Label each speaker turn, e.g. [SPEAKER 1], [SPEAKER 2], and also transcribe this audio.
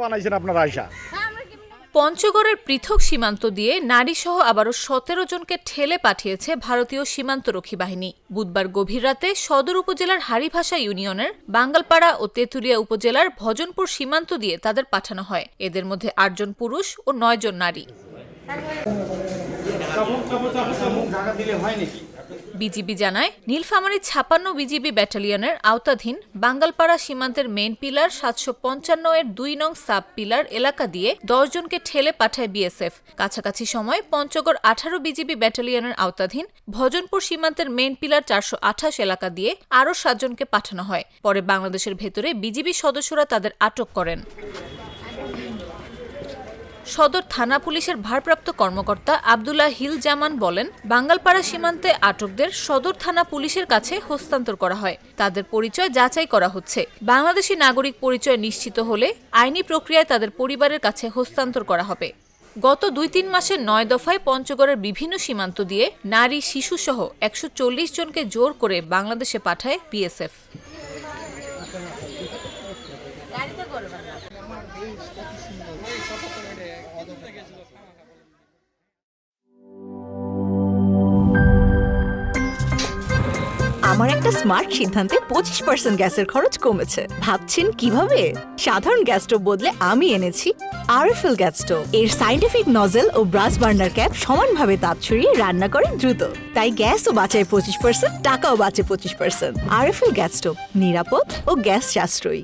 [SPEAKER 1] বানাইছেন আপনারা আয়সা?
[SPEAKER 2] পঞ্চগড়ের পৃথক সীমান্ত দিয়ে নারীসহ আবারও ১৭ জনকে ঠেলে পাঠিয়েছে ভারতীয় সীমান্তরক্ষী বাহিনী। বুধবার গভীর রাতে সদর উপজেলার হারিভাষা ইউনিয়নের বাঙ্গালপাড়া ও তেঁতুলিয়া উপজেলার ভজনপুর সীমান্ত দিয়ে তাদের পাঠানো হয়। এদের মধ্যে ৮ জন পুরুষ ও ৯ জন নারী। বিজিবি জানায়, নীলফামারী ৫৬ বিজিবি ব্যাটালিয়নের আওতাধীন বাঙ্গালপাড়া সীমান্তের মেইন পিলার ৭৫৫ এর ২ নং সাব পিলার এলাকা দিয়ে ১০ জনকে ঠেলে পাঠায় বিএসএফ। কাছাকাছি সময় পঞ্চগড় ১৮ বিজিবি ব্যাটালিয়নের আওতাধীন ভজনপুর সীমান্তের মেইন পিলার ৪২৮ এলাকা দিয়ে আরও ৭ জনকে পাঠানো হয়। পরে বাংলাদেশের ভেতরে বিজিবি সদস্যরা তাদের আটক করেন। সদর থানা পুলিশের ভারপ্রাপ্ত কর্মকর্তা আব্দুল্লাহ হিল জামান বলেন, বাঙ্গালপাড়া সীমান্তে আটকদের সদর থানা পুলিশের কাছে হস্তান্তর করা হয়। তাদের পরিচয় যাচাই করা হচ্ছে। বাংলাদেশি নাগরিক পরিচয় নিশ্চিত হলে আইনি প্রক্রিয়ায় তাদের পরিবারের কাছে হস্তান্তর করা হবে। গত ২-৩ মাসে ৯ দফায় পঞ্চগড়ের বিভিন্ন সীমান্ত দিয়ে নারী শিশুসহ ১৪০ জনকে জোর করে বাংলাদেশে পাঠায় বিএসএফ।
[SPEAKER 3] আমার একটা স্মার্ট সিদ্ধান্তে 25% গ্যাসের খরচ কমেছে। ভাবছেন কিভাবে? সাধারণ গ্যাস স্টোভ বদলে আমি এনেছি আরএফএল গ্যাস স্টোভ। এর সাইন্টিফিক নজল ও ব্রাস বার্নার ক্যাপ সমানভাবে তাপ ছড়িয়ে রান্না করে দ্রুত। তাই গ্যাসও বাঁচায় 25%, টাকাও বাঁচে 25%। আরএফএল গ্যাস স্টোভ, নিরাপদ ও গ্যাস সাশ্রয়ী।